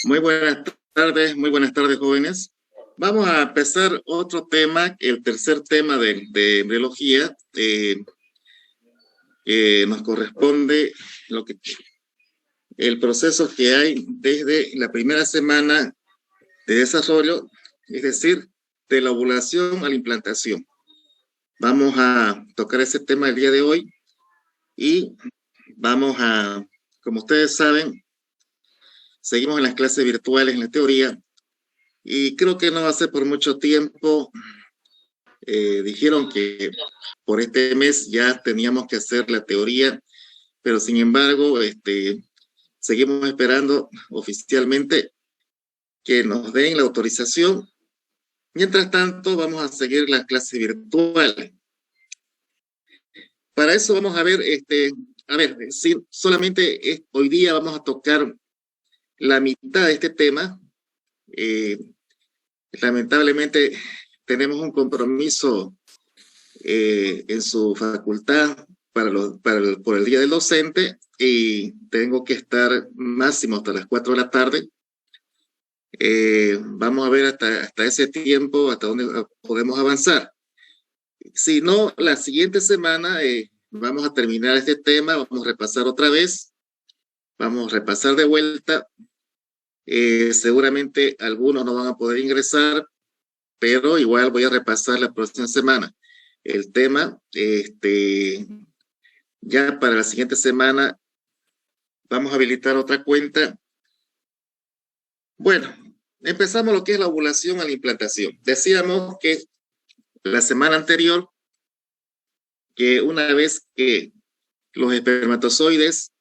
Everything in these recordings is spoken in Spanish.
Muy buenas tardes, jóvenes. Vamos a empezar otro tema, el tercer tema de embriología. Nos corresponde el proceso que hay desde la primera semana de desarrollo, es decir, de la ovulación a la implantación. Vamos a tocar ese tema el día de hoy y como ustedes saben, seguimos en las clases virtuales en la teoría y creo que no va a ser por mucho tiempo. Dijeron que por este mes ya teníamos que hacer la teoría, pero sin embargo, seguimos esperando oficialmente que nos den la autorización. Mientras tanto, vamos a seguir las clases virtuales. Para eso vamos a ver, solamente hoy día vamos a tocar la mitad de este tema. Lamentablemente tenemos un compromiso en su facultad por el día del docente y tengo que estar máximo hasta las 4 de la tarde. Vamos a ver hasta ese tiempo, hasta dónde podemos avanzar. Si no, la siguiente semana vamos a terminar este tema, vamos a repasar otra vez, vamos a repasar de vuelta. Seguramente algunos no van a poder ingresar, pero igual voy a repasar la próxima semana el tema. Ya para la siguiente semana vamos a habilitar otra cuenta. Bueno, empezamos lo que es la ovulación a la implantación. Decíamos que la semana anterior que una vez que los espermatozoides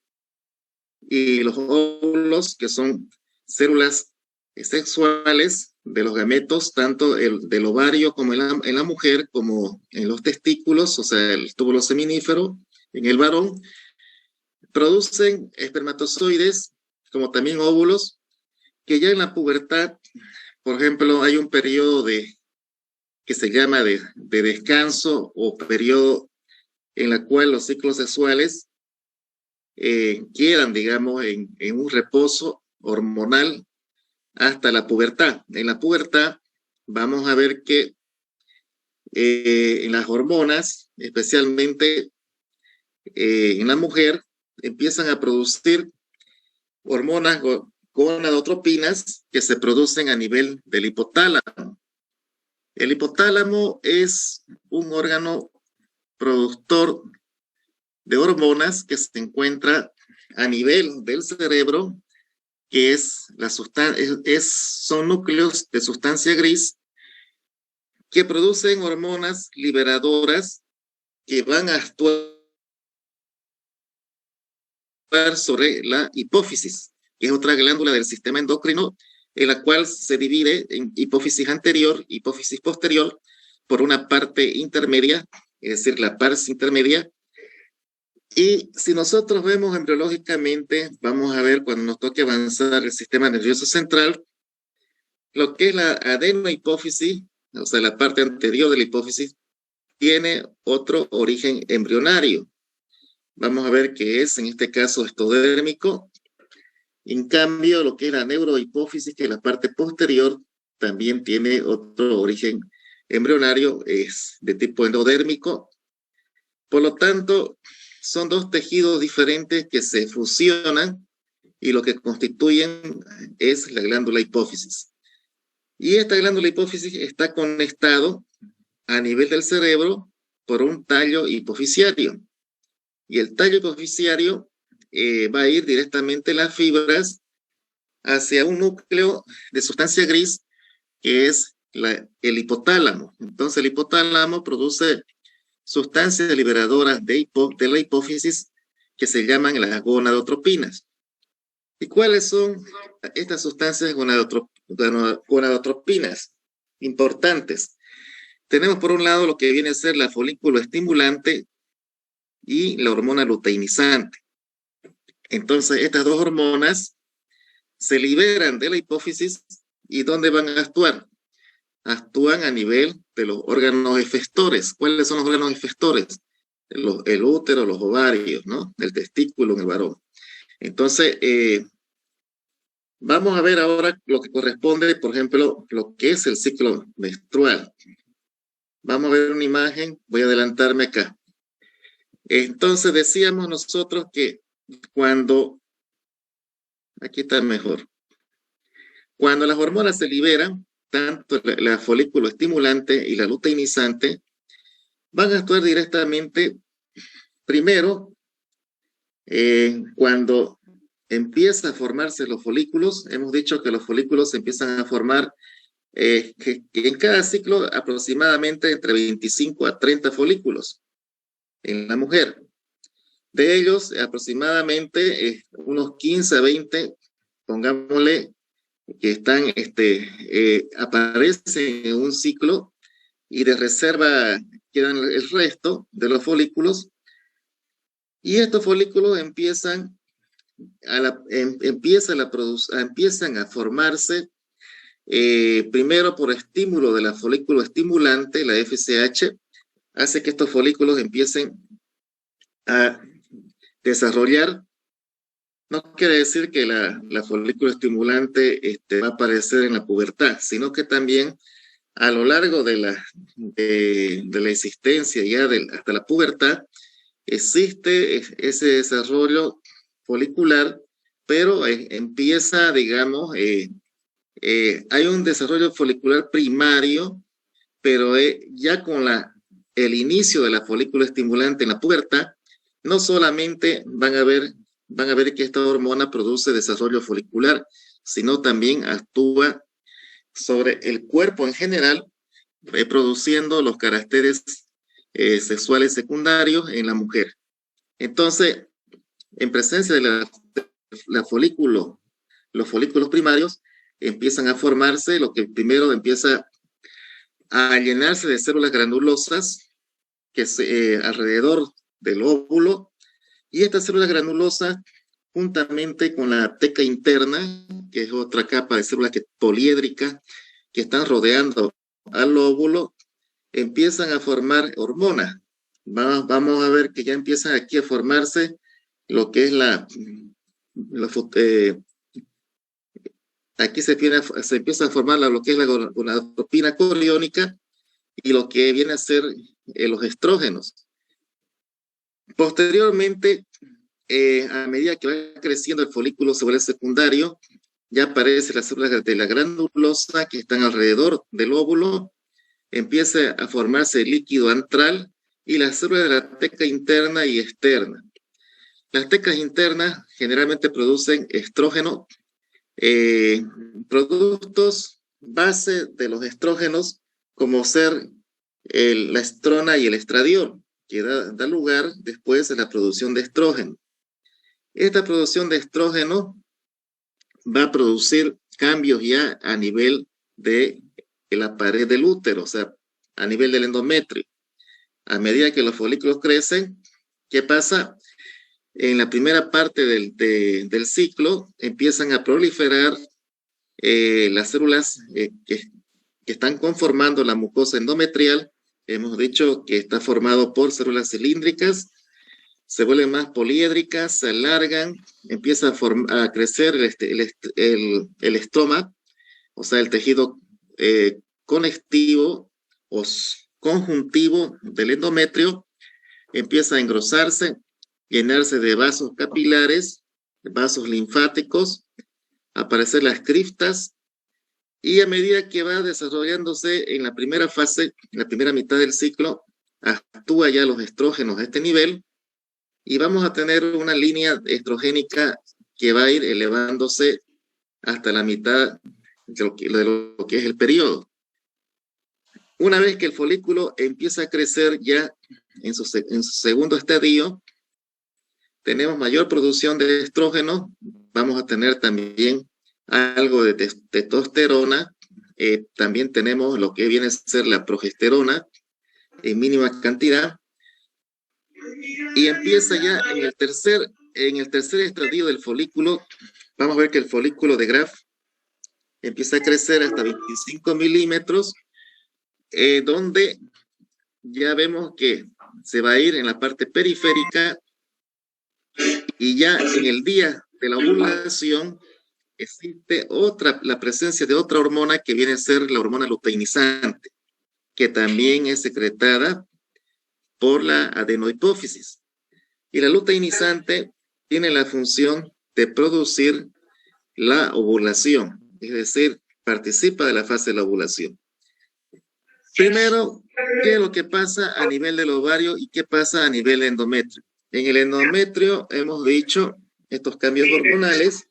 y los óvulos, que son células sexuales de los gametos, tanto del ovario como en la mujer, como en los testículos, o sea, el túbulo seminífero en el varón, producen espermatozoides, como también óvulos, que ya en la pubertad, por ejemplo, hay un periodo que se llama de descanso o periodo en la cual los ciclos sexuales quedan, digamos, en un reposo hormonal hasta la pubertad. En la pubertad vamos a ver que en las hormonas, especialmente en la mujer, empiezan a producir hormonas gonadotropinas que se producen a nivel del hipotálamo. El hipotálamo es un órgano productor de hormonas que se encuentra a nivel del cerebro, que son núcleos de sustancia gris que producen hormonas liberadoras que van a actuar sobre la hipófisis, que es otra glándula del sistema endocrino, en la cual se divide en hipófisis anterior, hipófisis posterior, por una parte intermedia, es decir, la pars intermedia. Y si nosotros vemos embriológicamente, vamos a ver cuando nos toque avanzar el sistema nervioso central, lo que es la adenohipófisis, o sea, la parte anterior de la hipófisis, tiene otro origen embrionario. Vamos a ver que es, en este caso, ectodérmico. En cambio, lo que es la neurohipófisis, que es la parte posterior, también tiene otro origen embrionario, es de tipo endodérmico. Por lo tanto, son dos tejidos diferentes que se fusionan y lo que constituyen es la glándula hipófisis. Y esta glándula hipófisis está conectado a nivel del cerebro por un tallo hipofisiario. Y el tallo hipofisiario va a ir directamente las fibras hacia un núcleo de sustancia gris que es el hipotálamo. Entonces el hipotálamo produce sustancias liberadoras de la hipófisis que se llaman las gonadotropinas. ¿Y cuáles son estas sustancias gonadotropinas? Importantes. Tenemos por un lado lo que viene a ser la folículo estimulante y la hormona luteinizante. Entonces, estas dos hormonas se liberan de la hipófisis y ¿dónde van a actuar? Actúan a nivel de los órganos efectores. ¿Cuáles son los órganos efectores? El útero, los ovarios, ¿no? El testículo en el varón. Entonces, vamos a ver ahora lo que corresponde, por ejemplo, lo que es el ciclo menstrual. Vamos a ver una imagen, voy a adelantarme acá. Entonces decíamos nosotros que aquí está mejor, cuando las hormonas se liberan, tanto la folículo estimulante y la luteinizante, van a actuar directamente, primero, cuando empieza a formarse los folículos. Hemos dicho que los folículos se empiezan a formar que en cada ciclo aproximadamente entre 25 a 30 folículos en la mujer. De ellos, aproximadamente unos 15 a 20, pongámosle, que aparecen en un ciclo y de reserva quedan el resto de los folículos. Y estos folículos empiezan a formarse primero por estímulo de la folículo estimulante, la FSH, hace que estos folículos empiecen a desarrollar. No quiere decir que la folículo estimulante va a aparecer en la pubertad, sino que también a lo largo de la existencia ya hasta la pubertad existe ese desarrollo folicular, pero empieza, digamos, hay un desarrollo folicular primario, pero ya con el inicio de la folícula estimulante en la pubertad, no solamente van a ver que esta hormona produce desarrollo folicular, sino también actúa sobre el cuerpo en general, produciendo los caracteres sexuales secundarios en la mujer. Entonces, en presencia de los folículos primarios, empiezan a formarse, lo que primero empieza a llenarse de células granulosas que alrededor del óvulo, y estas células granulosas, juntamente con la teca interna, que es otra capa de células poliédricas que están rodeando al óvulo, empiezan a formar hormonas. Vamos a ver que ya empiezan aquí a formarse lo que es aquí se empieza a formar lo que es la gonadotropina coriónica y lo que viene a ser los estrógenos. Posteriormente, a medida que va creciendo el folículo celular secundario, ya aparecen las células de la granulosa que están alrededor del óvulo, empieza a formarse el líquido antral y las células de la teca interna y externa. Las tecas internas generalmente producen estrógeno, productos base de los estrógenos, como ser la estrona y el estradiol, que da lugar después a la producción de estrógeno. Esta producción de estrógeno va a producir cambios ya a nivel de la pared del útero, o sea, a nivel del endometrio. A medida que los folículos crecen, ¿qué pasa? En la primera parte del ciclo empiezan a proliferar las células que están conformando la mucosa endometrial. Hemos dicho que está formado por células cilíndricas, se vuelven más poliédricas, se alargan, empieza a crecer el estroma, o sea, el tejido conectivo o conjuntivo del endometrio, empieza a engrosarse, llenarse de vasos capilares, vasos linfáticos, aparecer las criptas, Y a medida que va desarrollándose en la primera fase, en la primera mitad del ciclo, actúa ya los estrógenos a este nivel y vamos a tener una línea estrogénica que va a ir elevándose hasta la mitad de lo que es el periodo. Una vez que el folículo empieza a crecer ya en su segundo estadio, tenemos mayor producción de estrógeno, vamos a tener también algo de testosterona, también tenemos lo que viene a ser la progesterona en mínima cantidad, y empieza ya en el tercer estadio del folículo. Vamos a ver que el folículo de Graf empieza a crecer hasta 25 milímetros, donde ya vemos que se va a ir en la parte periférica y ya en el día de la ovulación existe la presencia de otra hormona que viene a ser la hormona luteinizante, que también es secretada por la adenohipófisis. Y la luteinizante tiene la función de producir la ovulación, es decir, participa de la fase de la ovulación. Primero, ¿qué es lo que pasa a nivel del ovario y qué pasa a nivel del endometrio? En el endometrio hemos dicho estos cambios hormonales.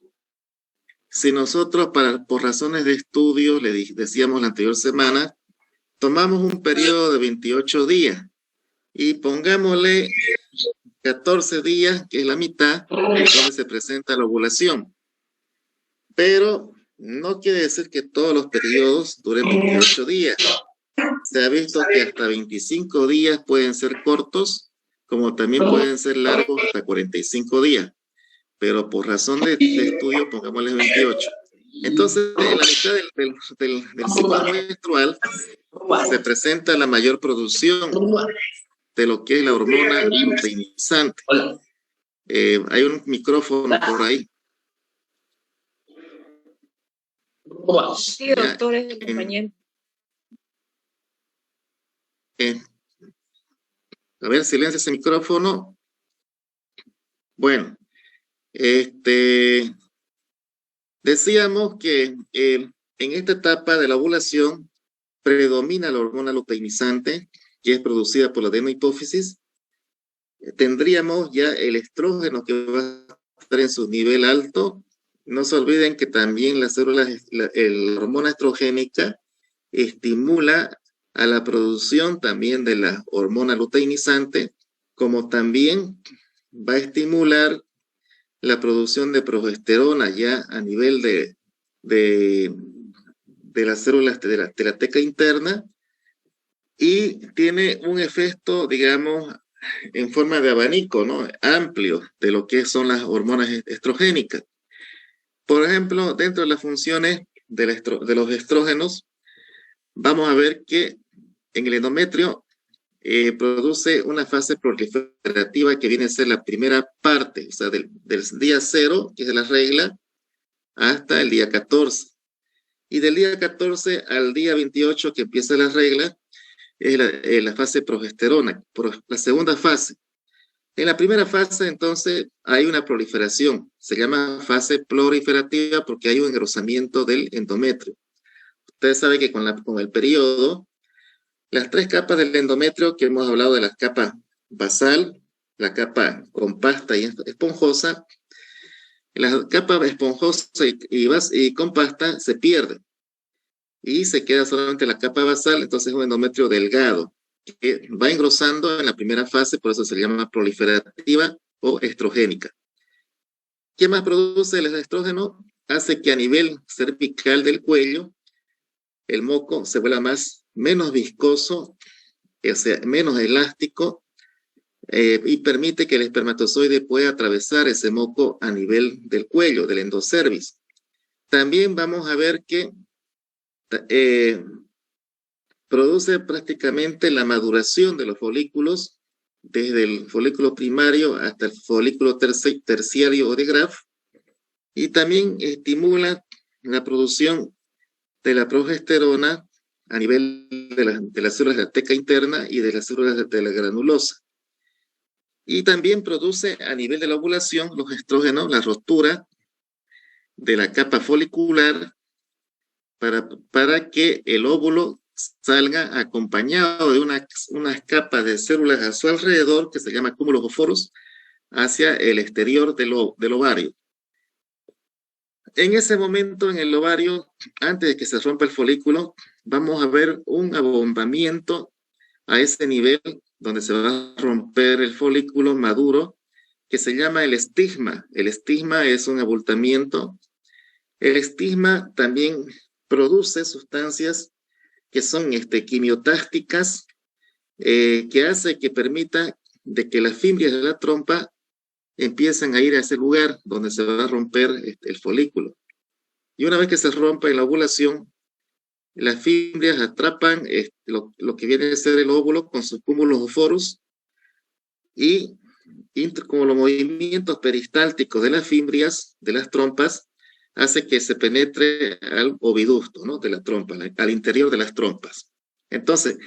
Si nosotros, por razones de estudio, le decíamos la anterior semana, tomamos un periodo de 28 días y pongámosle 14 días, que es la mitad, donde se presenta la ovulación. Pero no quiere decir que todos los periodos duren 28 días. Se ha visto que hasta 25 días pueden ser cortos, como también pueden ser largos hasta 45 días. Pero por razón de estudio, pongámosle 28. Entonces, en la mitad del ciclo menstrual se presenta la mayor producción de lo que es la hormona luteinizante. Hay un micrófono por ahí. Sí, doctor, es el compañero. A ver, silencia ese micrófono. Bueno, decíamos que en esta etapa de la ovulación predomina la hormona luteinizante, que es producida por la adenohipófisis. Tendríamos ya el estrógeno que va a estar en su nivel alto. No se olviden que también las células, la hormona estrogénica estimula a la producción también de la hormona luteinizante, como también va a estimular la producción de progesterona ya a nivel de las células de la teca interna, y tiene un efecto, digamos, en forma de abanico, ¿no? Amplio de lo que son las hormonas estrogénicas. Por ejemplo, dentro de las funciones de los estrógenos, vamos a ver que en el endometrio produce una fase proliferativa que viene a ser la primera parte, o sea, del día 0, que es la regla, hasta el día 14. Y del día 14 al día 28, que empieza la regla, es la fase progesterona, la segunda fase. En la primera fase, entonces, hay una proliferación. Se llama fase proliferativa porque hay un engrosamiento del endometrio. Ustedes saben que con el periodo, las tres capas del endometrio, que hemos hablado de la capa basal, la capa compacta y esponjosa, la capa esponjosa y compacta se pierde y se queda solamente la capa basal, entonces es un endometrio delgado que va engrosando en la primera fase, por eso se llama proliferativa o estrogénica. ¿Qué más produce el estrógeno? Hace que a nivel cervical del cuello el moco se vuelva menos viscoso, o sea, menos elástico, y permite que el espermatozoide pueda atravesar ese moco a nivel del cuello, del endocervis. También vamos a ver que produce prácticamente la maduración de los folículos, desde el folículo primario hasta el folículo terciario o de Graf, y también estimula la producción de la progesterona a nivel de las células de la teca interna y de las células de la granulosa. Y también produce a nivel de la ovulación los estrógenos, la ruptura de la capa folicular para que el óvulo salga acompañado de unas capas de células a su alrededor, que se llama cúmulos o foros, hacia el exterior del ovario. En ese momento, en el ovario, antes de que se rompa el folículo, vamos a ver un abombamiento a ese nivel donde se va a romper el folículo maduro, que se llama el estigma. El estigma es un abultamiento. El estigma también produce sustancias que son quimiotácticas, que hace que permita de que las fimbrias de la trompa empiezan a ir a ese lugar donde se va a romper el folículo. Y una vez que se rompe en la ovulación, las fimbrias atrapan lo que viene a ser el óvulo con sus cúmulos o foros, y como los movimientos peristálticos de las fimbrias, de las trompas, hace que se penetre al oviducto, ¿no?, de la trompa, al interior de las trompas. Entonces,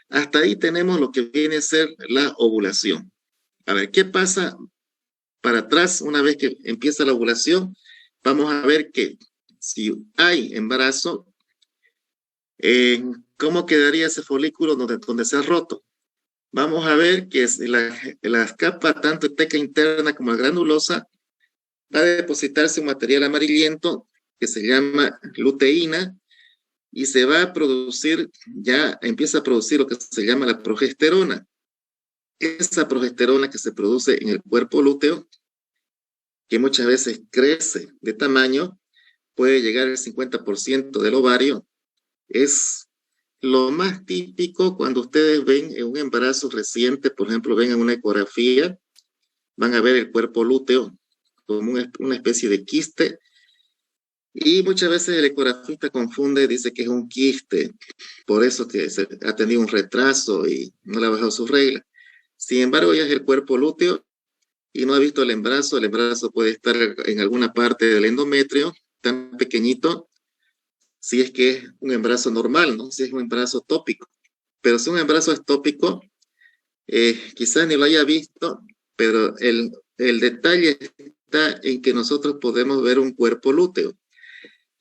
hasta ahí tenemos lo que viene a ser la ovulación. A ver, ¿qué pasa para atrás? Una vez que empieza la ovulación, vamos a ver que si hay embarazo, ¿cómo quedaría ese folículo donde se ha roto? Vamos a ver que la capa, tanto teca interna como la granulosa, va a depositarse un material amarillento que se llama luteína, y se va a producir, ya empieza a producir lo que se llama la progesterona. Esa progesterona que se produce en el cuerpo lúteo, que muchas veces crece de tamaño, puede llegar al 50% del ovario, es lo más típico cuando ustedes ven en un embarazo reciente. Por ejemplo, ven en una ecografía, van a ver el cuerpo lúteo como una especie de quiste, y muchas veces el ecografista confunde, dice que es un quiste, por eso que ha tenido un retraso y no le ha bajado su regla. Sin embargo, ya es el cuerpo lúteo y no ha visto el embarazo puede estar en alguna parte del endometrio, tan pequeñito, si es que es un embarazo normal, ¿no? Si es un embarazo tópico. Pero si un embarazo es tópico, quizás ni lo haya visto, pero el detalle está en que nosotros podemos ver un cuerpo lúteo.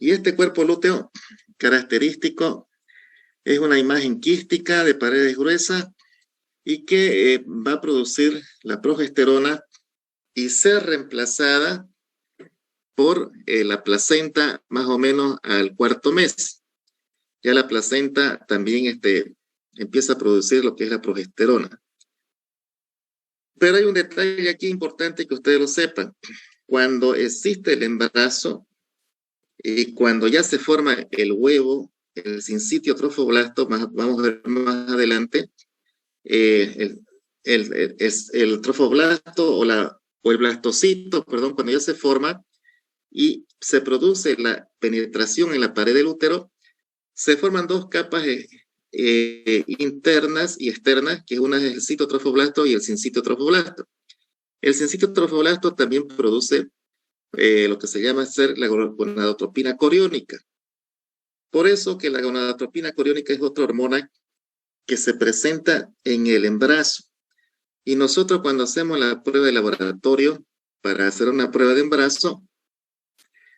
Y este cuerpo lúteo característico es una imagen quística de paredes gruesas, y que va a producir la progesterona y ser reemplazada por la placenta más o menos al cuarto mes. Ya la placenta también empieza a producir lo que es la progesterona. Pero hay un detalle aquí importante que ustedes lo sepan. Cuando existe el embarazo y cuando ya se forma el huevo, el sincitio trofoblasto, vamos a ver más adelante, el trofoblasto o el blastocito, perdón, cuando ya se forma y se produce la penetración en la pared del útero, se forman dos capas internas y externas, que una es el citotrofoblasto y el sincitio trofoblasto. El sincitio trofoblasto también produce lo que se llama la gonadotropina coriónica. Por eso que la gonadotropina coriónica es otra hormona que se presenta en el embarazo. Y nosotros, cuando hacemos la prueba de laboratorio para hacer una prueba de embarazo,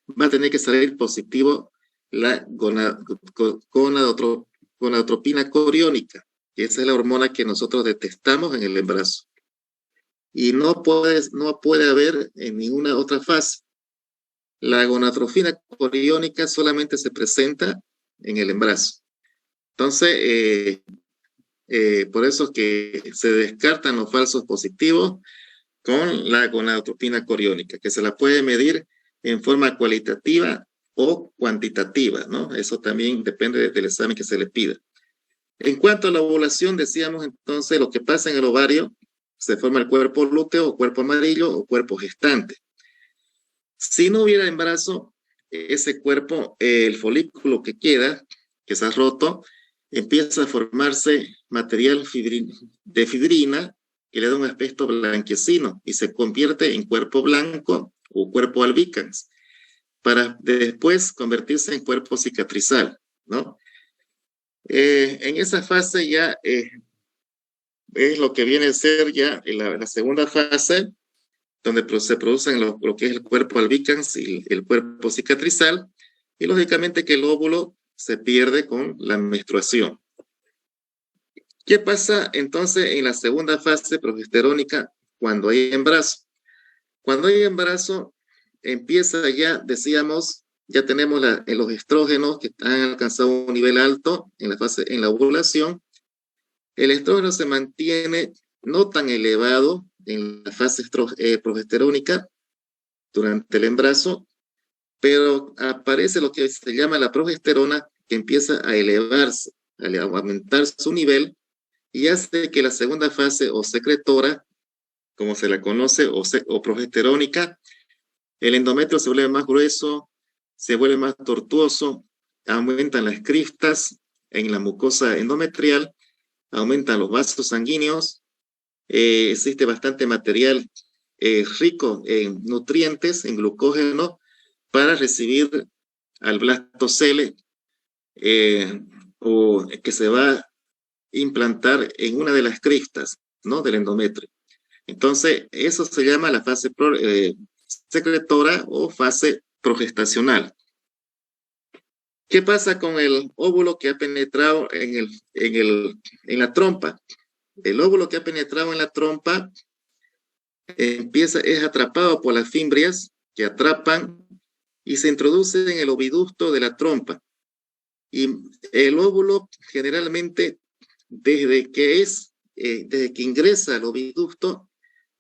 va a tener que salir positivo la gonadotropina coriónica, que esa es la hormona que nosotros detectamos en el embarazo. Y no puede haber en ninguna otra fase. La gonadotropina coriónica solamente se presenta en el embarazo. Entonces, por eso que se descartan los falsos positivos con la gonadotropina coriónica, que se la puede medir en forma cualitativa o cuantitativa, ¿no? Eso también depende del examen que se le pida. En cuanto a la ovulación, decíamos entonces lo que pasa en el ovario, se forma el cuerpo lúteo o cuerpo amarillo o cuerpo gestante. Si no hubiera embarazo, ese cuerpo, el folículo que queda, que se ha roto, empieza a formarse material de fibrilina, que le da un aspecto blanquecino y se convierte en cuerpo blanco o cuerpo albicans, para después convertirse en cuerpo cicatrizal, ¿no? En esa fase ya es lo que viene a ser ya la segunda fase, donde se producen lo que es el cuerpo albicans y el cuerpo cicatrizal. y lógicamente que el óvulo se pierde con la menstruación. ¿Qué pasa entonces en la segunda fase progesterónica cuando hay embarazo? Cuando hay embarazo, empieza ya, decíamos, ya tenemos los estrógenos que han alcanzado un nivel alto en la ovulación. El estrógeno se mantiene no tan elevado en la fase progesterónica durante el embarazo, pero aparece lo que se llama la progesterona, que empieza a elevarse, a aumentar su nivel, y hace que la segunda fase o secretora, como se la conoce, o progesterónica, el endometrio se vuelve más grueso, se vuelve más tortuoso, aumentan las criptas en la mucosa endometrial, aumentan los vasos sanguíneos, existe bastante material rico en nutrientes, en glucógeno, para recibir al blastocele o que se va a implantar en una de las cristas, ¿no?, del endometrio. Entonces, eso se llama la fase secretora o fase progestacional. ¿Qué pasa con el óvulo que ha penetrado en la trompa? El óvulo que ha penetrado en la trompa es atrapado por las fimbrias que atrapan y se introduce en el oviducto de la trompa. Y el óvulo generalmente, desde que ingresa al oviducto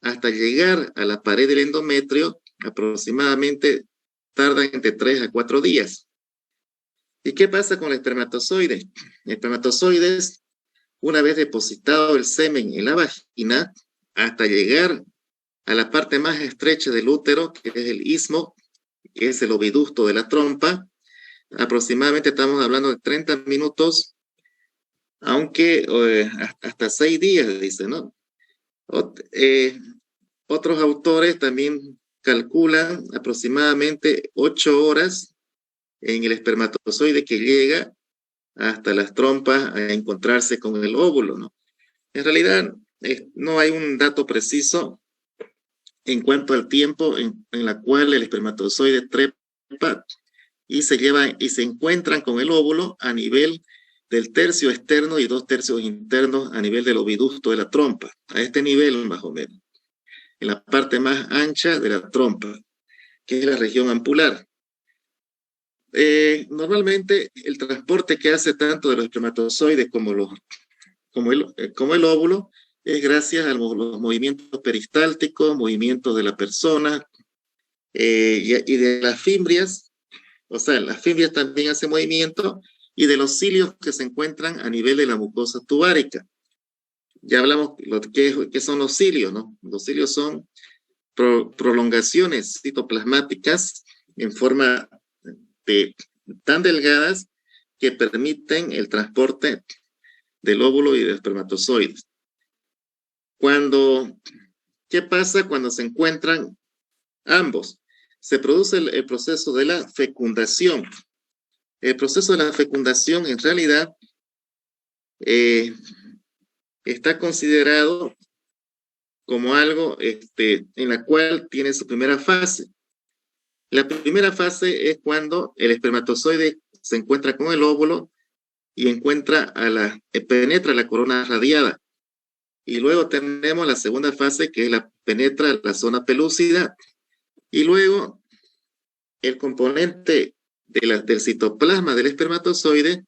hasta llegar a la pared del endometrio, aproximadamente tarda entre 3 a 4 días. ¿Y qué pasa con el espermatozoide? El espermatozoide, una vez depositado el semen en la vagina, hasta llegar a la parte más estrecha del útero, que es el istmo, que es el oviducto de la trompa, aproximadamente estamos hablando de 30 minutos, aunque hasta 6 días, dice, ¿no? Otros autores también calculan aproximadamente 8 horas en el espermatozoide que llega hasta las trompas a encontrarse con el óvulo, ¿no? En realidad, no hay un dato preciso en cuanto al tiempo en la cual el espermatozoide trepa y se encuentran con el óvulo a nivel del tercio externo y 2 tercios internos a nivel del oviducto de la trompa, a este nivel más o menos, en la parte más ancha de la trompa, que es la región ampular. Normalmente el transporte que hace tanto de los espermatozoides como el óvulo es gracias a los movimientos peristálticos, movimientos de la persona y de las fimbrias. O sea, las fimbrias también hacen movimiento, y de los cilios que se encuentran a nivel de la mucosa tubárica. Ya hablamos qué son los cilios, ¿no? Los cilios son prolongaciones citoplasmáticas en forma tan delgadas que permiten el transporte del óvulo y del espermatozoide. ¿Qué pasa cuando se encuentran ambos? Se produce el proceso de la fecundación. El proceso de la fecundación en realidad está considerado como algo en la cual tiene su primera fase. La primera fase es cuando el espermatozoide se encuentra con el óvulo y penetra la corona radiada. Y luego tenemos la segunda fase, que penetra la zona pelúcida, y luego el componente del citoplasma del espermatozoide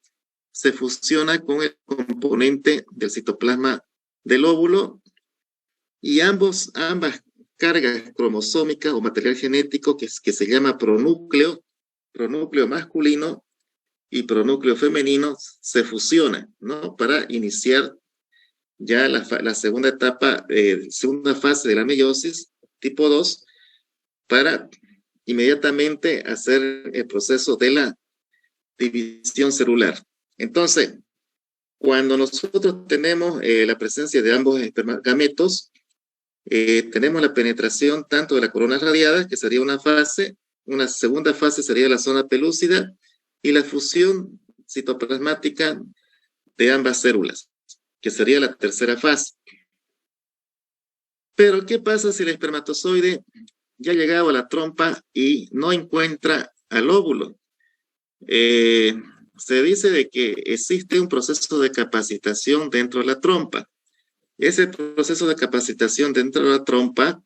se fusiona con el componente del citoplasma del óvulo, y ambas cargas cromosómicas o material genético que se llama pronúcleo masculino y pronúcleo femenino, se fusionan, ¿no?, para iniciar ya la segunda etapa, segunda fase de la meiosis tipo 2, para inmediatamente hacer el proceso de la división celular. Entonces, cuando nosotros tenemos la presencia de ambos gametos, tenemos la penetración tanto de la corona radiada, que sería una fase, una segunda fase sería la zona pelúcida, y la fusión citoplasmática de ambas células, que sería la tercera fase. Pero, ¿qué pasa si el espermatozoide ya ha llegado a la trompa y no encuentra al óvulo? se dice de que existe un proceso de capacitación dentro de la trompa. Ese proceso de capacitación dentro de la trompa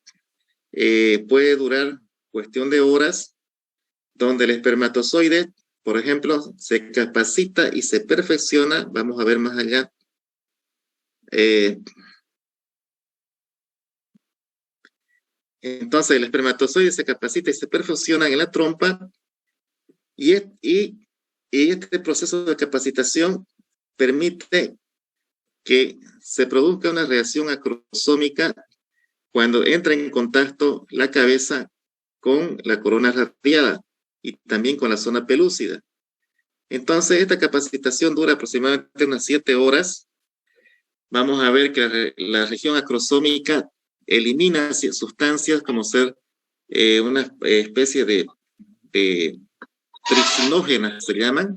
puede durar cuestión de horas, donde el espermatozoide, por ejemplo, se capacita y se perfecciona. Vamos a ver más allá. Entonces, el espermatozoide se capacita y se perfecciona en la trompa, y este proceso de capacitación permite que se produzca una reacción acrosómica cuando entra en contacto la cabeza con la corona radiada y también con la zona pelúcida. Entonces, esta capacitación dura aproximadamente unas 7 horas. Vamos a ver que la región acrosómica elimina sustancias como ser una especie de tricinógenas, se llaman,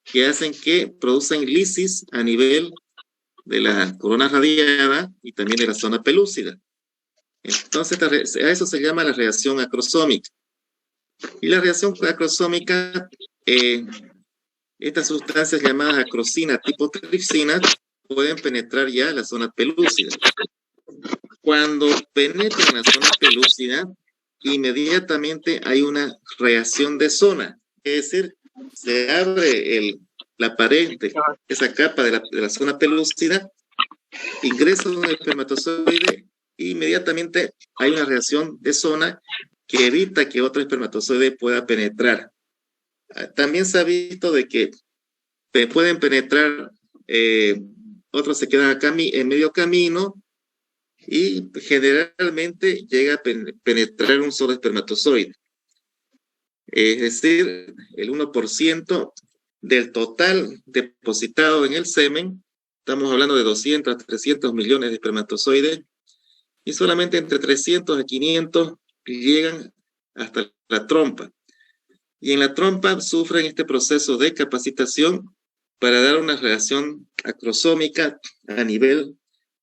que hacen que producen lisis a nivel de la corona radiada y también de la zona pelúcida. Entonces, a eso se llama la reacción acrosómica. Y la reacción acrosómica, estas sustancias llamadas acrosina tipo tripsina pueden penetrar ya la zona pelúcida. Cuando penetran la zona pelúcida, inmediatamente hay una reacción de zona, es decir, se abre la pared, esa capa de la zona pelúcida, ingresa un espermatozoide e inmediatamente hay una reacción de zona que evita que otro espermatozoide pueda penetrar. También se ha visto de que pueden penetrar, otros se quedan acá en medio camino, y generalmente llega a penetrar un solo espermatozoide. Es decir, el 1% del total depositado en el semen, estamos hablando de 200 a 300 millones de espermatozoides, y solamente entre 300 a 500 llegan hasta la trompa. Y en la trompa sufren este proceso de capacitación para dar una reacción acrosómica a nivel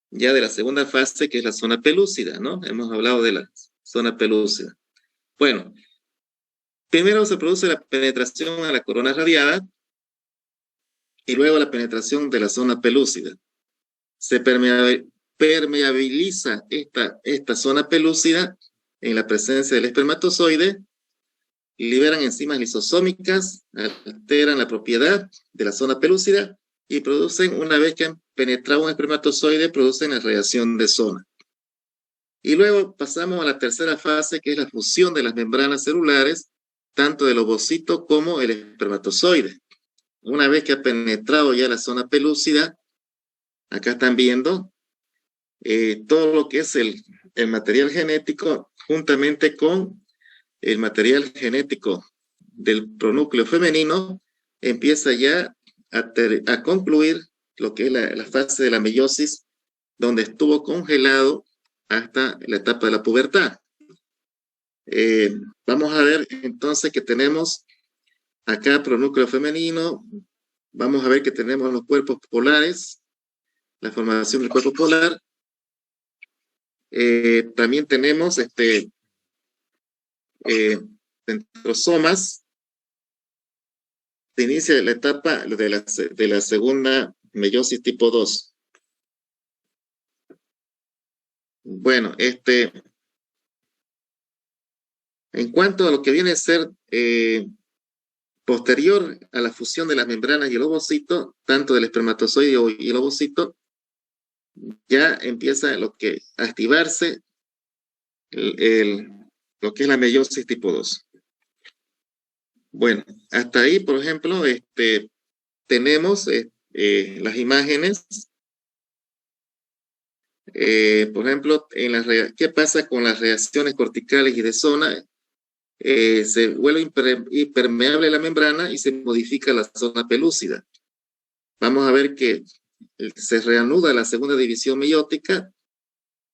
ya de la segunda fase, que es la zona pelúcida, ¿no? Hemos hablado de la zona pelúcida. Bueno, primero se produce la penetración a la corona radiada y luego la penetración de la zona pelúcida. Se permeabiliza esta zona pelúcida en la presencia del espermatozoide, liberan enzimas lisosómicas, alteran la propiedad de la zona pelúcida y producen, una vez que han penetrado un espermatozoide, producen la reacción de zona. Y luego pasamos a la tercera fase, que es la fusión de las membranas celulares, tanto del ovocito como el espermatozoide. Una vez que ha penetrado ya la zona pelúcida, acá están viendo todo lo que es el material genético, juntamente con el material genético del pronúcleo femenino, empieza ya a concluir lo que es la fase de la meiosis, donde estuvo congelado hasta la etapa de la pubertad. Vamos a ver entonces que tenemos acá pronúcleo femenino, vamos a ver que tenemos los cuerpos polares, la formación del cuerpo polar, también tenemos centrosomas. Se inicia la etapa de la segunda meiosis tipo 2. Bueno, en cuanto a lo que viene a ser posterior a la fusión de las membranas y el ovocito, tanto del espermatozoide y el ovocito, ya empieza a activarse lo que es la meiosis tipo 2. Bueno, hasta ahí, por ejemplo, tenemos las imágenes. Por ejemplo, ¿qué pasa con las reacciones corticales y de zona? Se vuelve impermeable la membrana y se modifica la zona pelúcida. Vamos a ver que se reanuda la segunda división meiótica,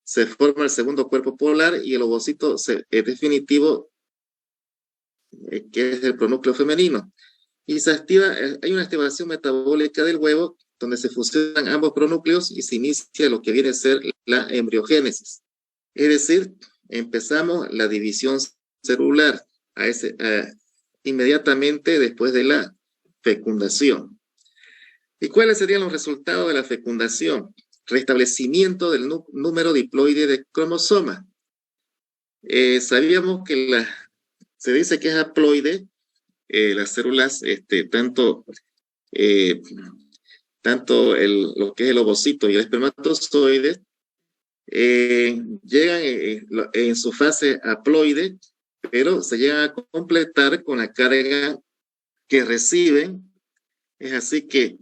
se forma el segundo cuerpo polar y el ovocito definitivo, que es el pronúcleo femenino. Y se activa, hay una activación metabólica del huevo, donde se fusionan ambos pronúcleos y se inicia lo que viene a ser la embriogénesis. Es decir, empezamos la división celular. inmediatamente después de la fecundación. ¿Y cuáles serían los resultados de la fecundación? Restablecimiento del número diploide de cromosomas. Sabíamos que se dice que es haploide, las células, eh, tanto lo que es el ovocito y el espermatozoide, llegan en su fase haploide, pero se llegan a completar con la carga que reciben. Es así que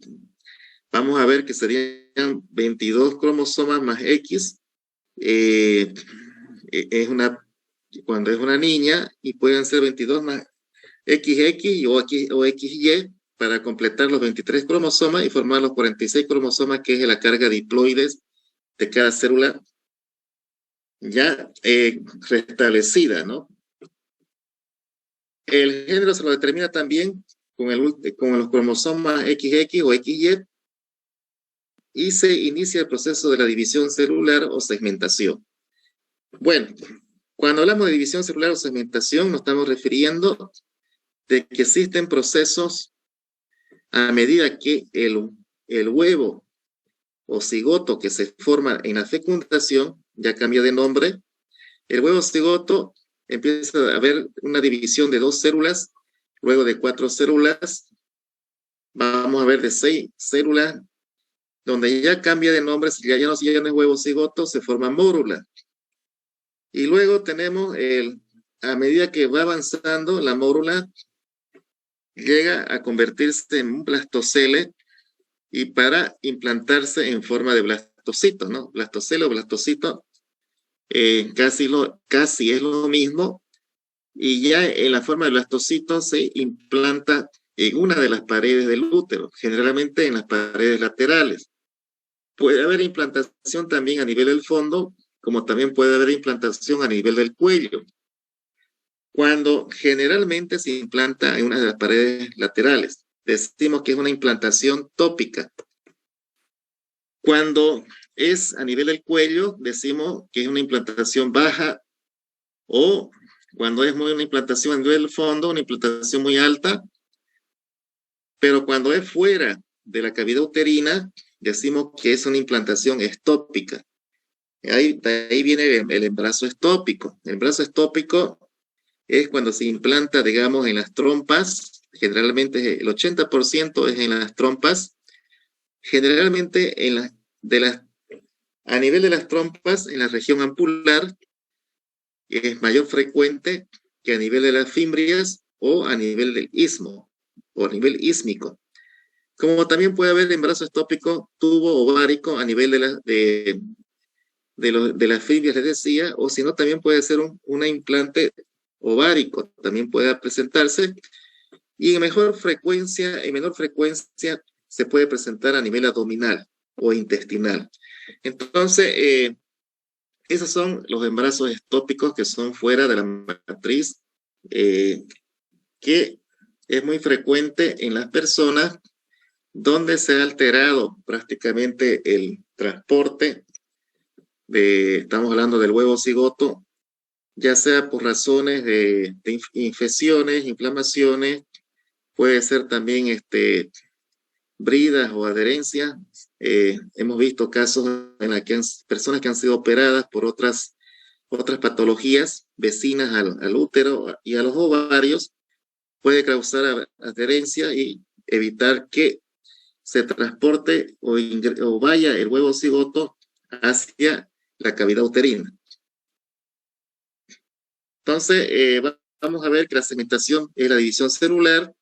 vamos a ver que serían 22 cromosomas más X. Cuando es una niña, y pueden ser 22 más XX o XY para completar los 23 cromosomas y formar los 46 cromosomas, que es la carga diploides de cada célula ya restablecida, ¿no? El género se lo determina también con los cromosomas XX o XY, y se inicia el proceso de la división celular o segmentación. Bueno, cuando hablamos de división celular o segmentación, nos estamos refiriendo de que existen procesos a medida que el huevo o cigoto que se forma en la fecundación ya cambia de nombre. El huevo cigoto empieza a haber una división de 2 células, luego de 4 células, vamos a ver de 6 células, donde ya cambia de nombre, ya no es huevo cigoto, se forma mórula. Y luego tenemos, a medida que va avanzando, la mórula llega a convertirse en un blastocele, y para implantarse en forma de blastocito, ¿no? Blastocele o blastocito, casi es lo mismo, y ya en la forma de blastocito se implanta en una de las paredes del útero, generalmente en las paredes laterales. Puede haber implantación también a nivel del fondo, como también puede haber implantación a nivel del cuello, cuando generalmente se implanta en una de las paredes laterales. Decimos que es una implantación tópica. Cuando es a nivel del cuello, decimos que es una implantación baja, o cuando es una implantación a nivel del fondo, una implantación muy alta. Pero cuando es fuera de la cavidad uterina, decimos que es una implantación estópica. De ahí viene el embarazo estópico. El embarazo estópico es cuando se implanta, digamos, en las trompas. Generalmente el 80% es en las trompas. Generalmente a nivel de las trompas, en la región ampular, es mayor frecuente que a nivel de las fimbrias o a nivel del istmo o a nivel ísmico. Como también puede haber embarazo estópico tubo ovárico a nivel de las fimbrias, les decía, o si no, también puede ser un implante ovárico, también puede presentarse, y en menor frecuencia se puede presentar a nivel abdominal o intestinal. Entonces, esos son los embarazos estópicos que son fuera de la matriz, que es muy frecuente en las personas donde se ha alterado prácticamente el transporte estamos hablando del huevo cigoto, ya sea por razones de infecciones, inflamaciones, puede ser también bridas o adherencias. Hemos visto casos en los que personas que han sido operadas por otras patologías vecinas al útero y a los ovarios, puede causar adherencia y evitar que se transporte o vaya el huevo cigoto hacia la cavidad uterina. Entonces, vamos a ver que la segmentación es la división celular.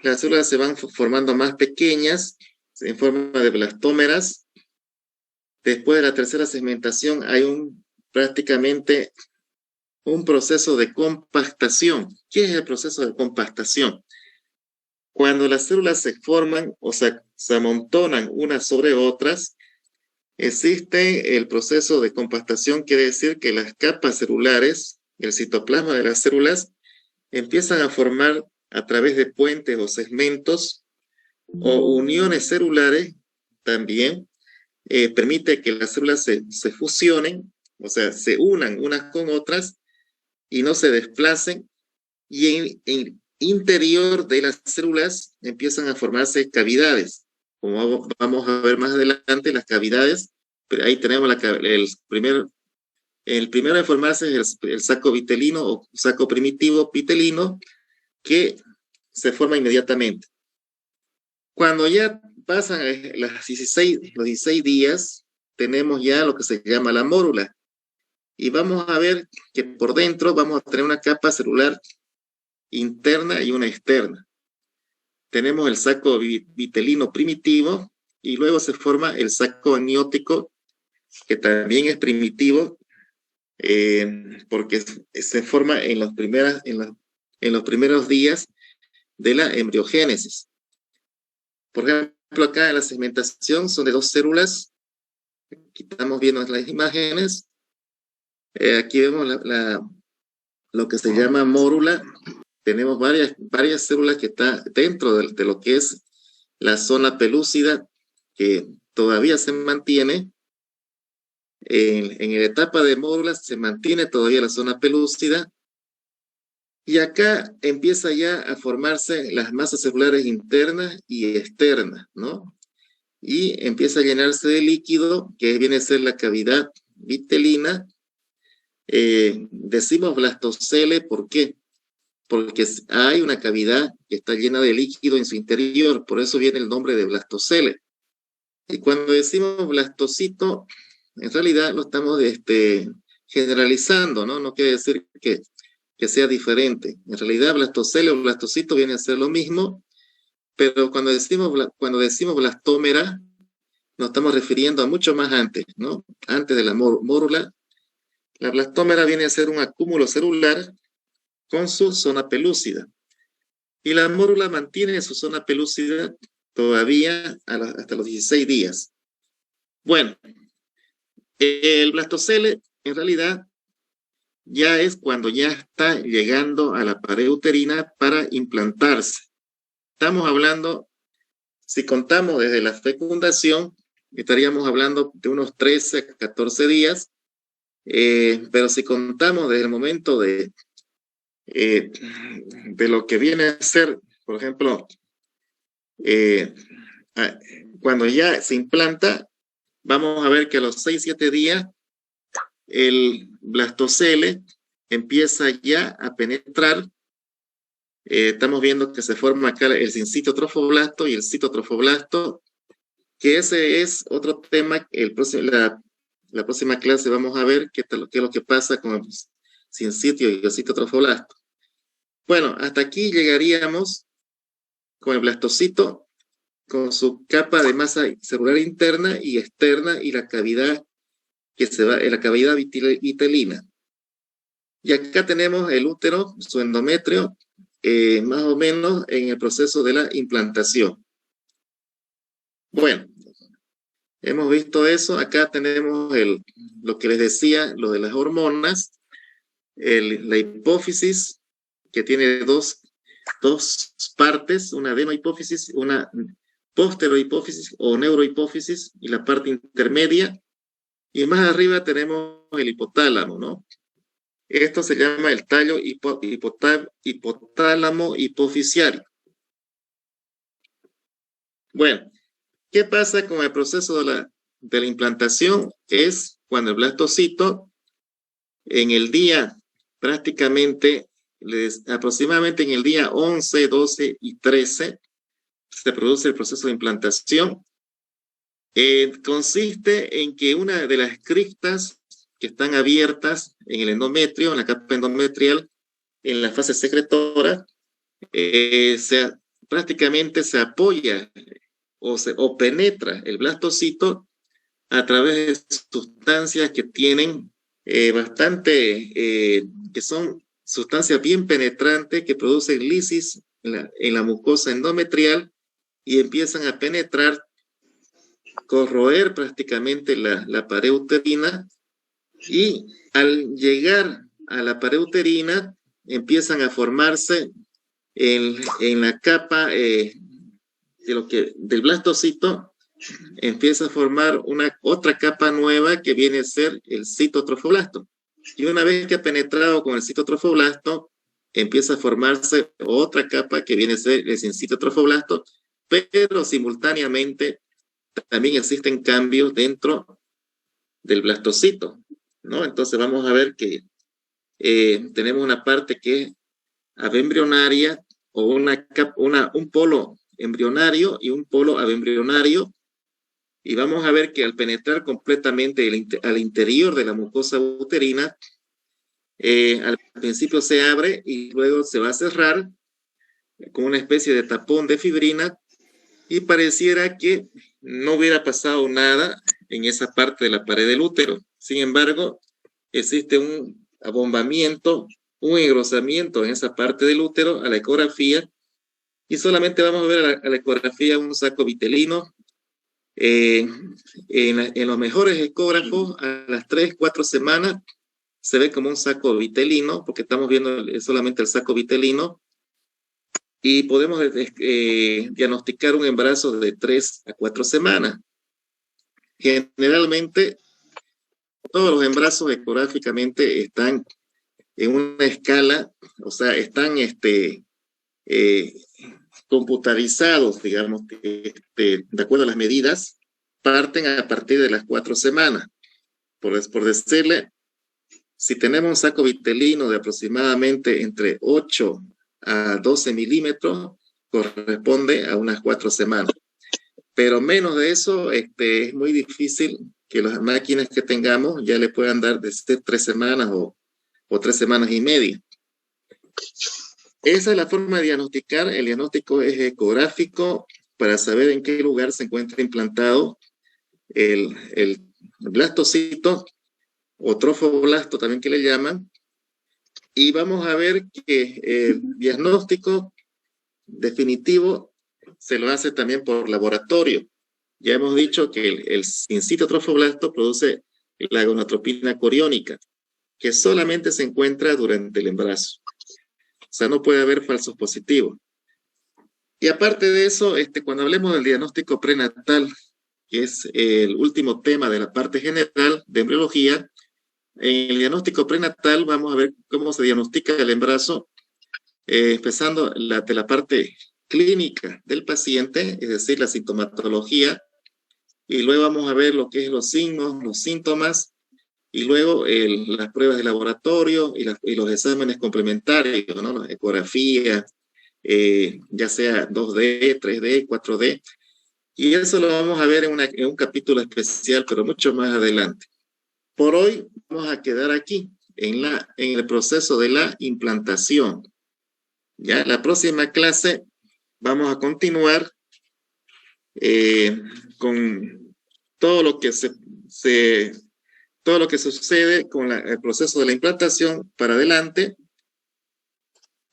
Las células se van formando más pequeñas en forma de blastómeras. Después de la tercera segmentación hay prácticamente un proceso de compactación. ¿Qué es el proceso de compactación? Cuando las células se forman o se amontonan unas sobre otras, existe el proceso de compactación, quiere decir que las capas celulares, el citoplasma de las células, empiezan a formar a través de puentes o segmentos o uniones celulares también. Permite que las células se fusionen, o sea, se unan unas con otras y no se desplacen, y en el interior de las células empiezan a formarse cavidades. Como vamos a ver más adelante, las cavidades, pero ahí tenemos el primero en formarse es el saco vitelino o saco primitivo vitelino, que se forma inmediatamente. Cuando ya pasan los 16 días, tenemos ya lo que se llama la mórula. Y vamos a ver que por dentro vamos a tener una capa celular interna y una externa. Tenemos el saco vitelino primitivo y luego se forma el saco amniótico, que también es primitivo, porque se forma en los primeros días de la embriogénesis. Por ejemplo, acá en la segmentación son de 2 células. Aquí estamos viendo las imágenes. Aquí vemos lo que se llama mórula. Tenemos varias células que están dentro de lo que es la zona pelúcida, que todavía se mantiene. En la etapa de mórula se mantiene todavía la zona pelúcida. Y acá empieza ya a formarse las masas celulares internas y externas, ¿no? Y empieza a llenarse de líquido, que viene a ser la cavidad vitelina. Decimos blastocele, ¿por qué? Porque hay una cavidad que está llena de líquido en su interior, por eso viene el nombre de blastocele. Y cuando decimos blastocito, en realidad lo estamos generalizando, ¿no? No quiere decir que sea diferente. En realidad, blastocele o blastocito viene a ser lo mismo, pero cuando decimos blastómera, nos estamos refiriendo a mucho más antes, ¿no? Antes de la mórula. La blastómera viene a ser un acúmulo celular con su zona pelúcida. Y la mórula mantiene su zona pelúcida todavía hasta los 16 días. Bueno, el blastocele, en realidad, ya es cuando ya está llegando a la pared uterina para implantarse. Estamos hablando, si contamos desde la fecundación, estaríamos hablando de unos 13 a 14 días, pero si contamos desde el momento de lo que viene a ser, por ejemplo, cuando ya se implanta, vamos a ver que a los 6-7 días el blastocele empieza ya a penetrar. Estamos viendo que se forma acá el sincitotrofoblasto y el citotrofoblasto, que ese es otro tema. La próxima clase vamos a ver qué es lo que pasa con el sincitio y el citotrofoblasto. Bueno, hasta aquí llegaríamos con el blastocito, con su capa de masa celular interna y externa y la cavidad la cavidad vitelina. Y acá tenemos el útero, su endometrio, más o menos en el proceso de la implantación. Bueno, hemos visto eso. Acá tenemos lo que les decía, lo de las hormonas, la hipófisis, que tiene dos partes, una adenohipófisis, una posterohipófisis o neurohipófisis, y la parte intermedia. Y más arriba tenemos el hipotálamo, ¿no? Esto se llama el tallo hipotálamo hipofisiario. Bueno, ¿qué pasa con el proceso de la implantación? Es cuando el blastocito en el día prácticamente, aproximadamente en el día 11, 12 y 13, se produce el proceso de implantación. Consiste en que una de las criptas que están abiertas en el endometrio, en la capa endometrial, en la fase secretora, prácticamente se apoya o penetra el blastocito a través de sustancias que tienen que son sustancias bien penetrantes que producen lisis en la mucosa endometrial y empiezan a penetrar, corroer prácticamente la pared uterina, y al llegar a la pared uterina empiezan a formarse en la capa del blastocito, empieza a formar otra capa nueva que viene a ser el citotrofoblasto. Y una vez que ha penetrado con el citotrofoblasto, empieza a formarse otra capa que viene a ser el sincito trofoblasto, pero simultáneamente también existen cambios dentro del blastocito, ¿no? Entonces vamos a ver que tenemos una parte que es abembrionaria o un polo embrionario y un polo abembrionario, y vamos a ver que al penetrar completamente al interior de la mucosa uterina, al principio se abre y luego se va a cerrar con una especie de tapón de fibrina, y pareciera que no hubiera pasado nada en esa parte de la pared del útero. Sin embargo, existe un abombamiento, un engrosamiento en esa parte del útero a la ecografía, y solamente vamos a ver a la ecografía un saco vitelino. En los mejores ecógrafos, a las 3-4 semanas, se ve como un saco vitelino, porque estamos viendo solamente el saco vitelino, y podemos diagnosticar un embarazo de 3-4 semanas. Generalmente, todos los embarazos ecográficamente están en una escala, o sea, están computarizados, digamos, de acuerdo a las medidas, parten a partir de las 4 semanas. Por decirle, si tenemos un saco vitelino de aproximadamente entre 8 a 12 milímetros, corresponde a unas 4 semanas. Pero menos de eso, es muy difícil que las máquinas que tengamos ya le puedan dar desde 3 semanas o 3 semanas y media. Esa es la forma de diagnosticar. El diagnóstico es ecográfico para saber en qué lugar se encuentra implantado el blastocito o trofoblasto también que le llaman, y vamos a ver que el diagnóstico definitivo se lo hace también por laboratorio. Ya hemos dicho que el sincito trofoblasto produce la gonadotropina coriónica, que solamente se encuentra durante el embarazo. O sea, no puede haber falsos positivos. Y aparte de eso, cuando hablemos del diagnóstico prenatal, que es el último tema de la parte general de embriología, en el diagnóstico prenatal vamos a ver cómo se diagnostica el embarazo, empezando de la parte clínica del paciente, es decir, la sintomatología, y luego vamos a ver lo que es los signos, los síntomas, y luego las pruebas de laboratorio y los exámenes complementarios, ¿no? La ecografía, ya sea 2D, 3D, 4D, y eso lo vamos a ver en un capítulo especial, pero mucho más adelante. Por hoy vamos a quedar aquí, en el proceso de la implantación. Ya en la próxima clase vamos a continuar con todo lo que todo lo que sucede con el proceso de la implantación para adelante,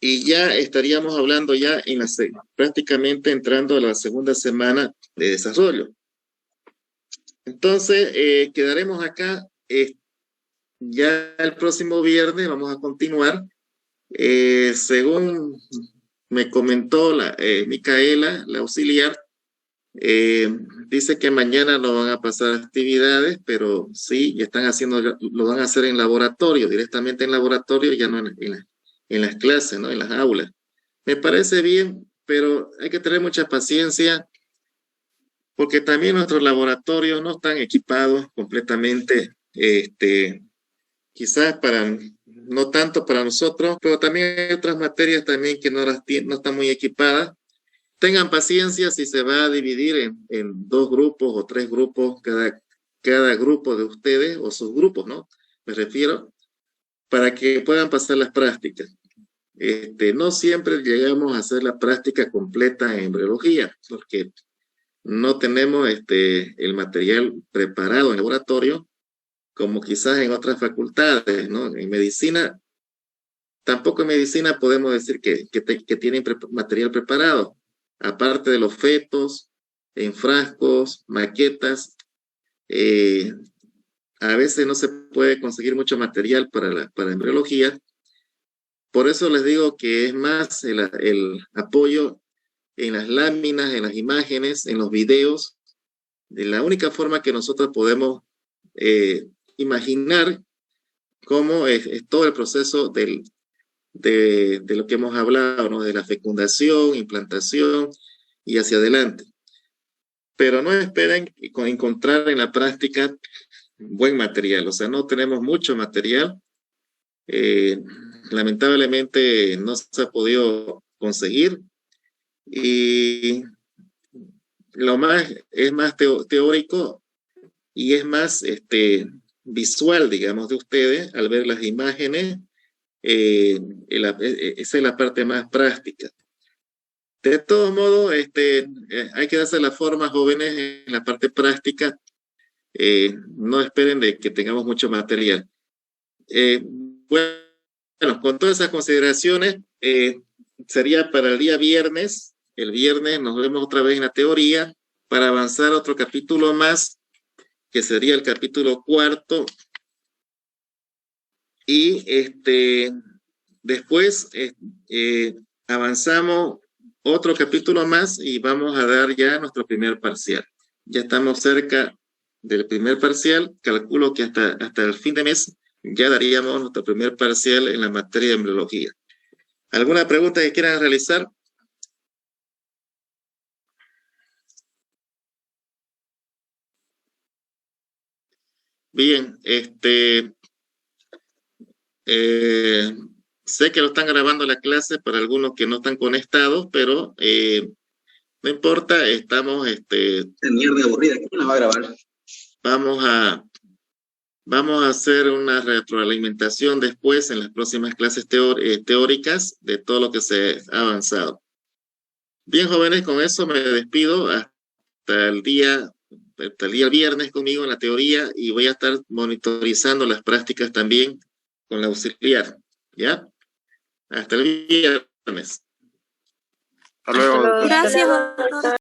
y ya estaríamos hablando ya prácticamente entrando a la segunda semana de desarrollo. Entonces, quedaremos acá. Ya el próximo viernes vamos a continuar. Según me comentó Micaela, la auxiliar, dice que mañana no van a pasar actividades, pero sí, ya están haciendo, lo van a hacer en laboratorio, directamente en laboratorio, ya no en las clases, ¿no? En las aulas. Me parece bien, pero hay que tener mucha paciencia, porque también nuestros laboratorios no están equipados completamente, quizás no tanto para nosotros, pero también hay otras materias también que no están muy equipadas. Tengan paciencia si se va a dividir en 2 grupos o 3 grupos, cada grupo de ustedes o sus grupos, ¿no? Me refiero, para que puedan pasar las prácticas. No siempre llegamos a hacer la práctica completa en embriología, porque no tenemos el material preparado en laboratorio, como quizás en otras facultades, ¿no? En medicina, tampoco en medicina podemos decir que tienen material preparado. Aparte de los fetos, en frascos, maquetas, a veces no se puede conseguir mucho material para embriología. Por eso les digo que es más el apoyo en las láminas, en las imágenes, en los videos, de la única forma que nosotros podemos imaginar cómo es todo el proceso de lo que hemos hablado, ¿no? De la fecundación, implantación y hacia adelante. Pero no esperen encontrar en la práctica buen material, o sea, no tenemos mucho material. Lamentablemente no se ha podido conseguir y lo más es más teórico y es más visual, digamos, de ustedes al ver las imágenes. Esa es la parte más práctica. De todos modos, hay que darse la forma, jóvenes, en la parte práctica. No esperen de que tengamos mucho material. Bueno, con todas esas consideraciones, sería para el día viernes. El viernes nos vemos otra vez en la teoría para avanzar otro capítulo más, que sería el capítulo 4. Y después avanzamos otro capítulo más y vamos a dar ya nuestro primer parcial. Ya estamos cerca del primer parcial. Calculo que hasta el fin de mes ya daríamos nuestro primer parcial en la materia de embriología. ¿Alguna pregunta que quieran realizar? Bien, sé que lo están grabando la clase para algunos que no están conectados, pero no importa, estamos... Mierda aburrida, ¿quién la va a grabar? Vamos a hacer una retroalimentación después en las próximas clases teóricas de todo lo que se ha avanzado. Bien, jóvenes, con eso me despido hasta el día viernes conmigo en la teoría y voy a estar monitorizando las prácticas también con la auxiliar. ¿Ya? Hasta el viernes. Hasta luego. Gracias, doctor.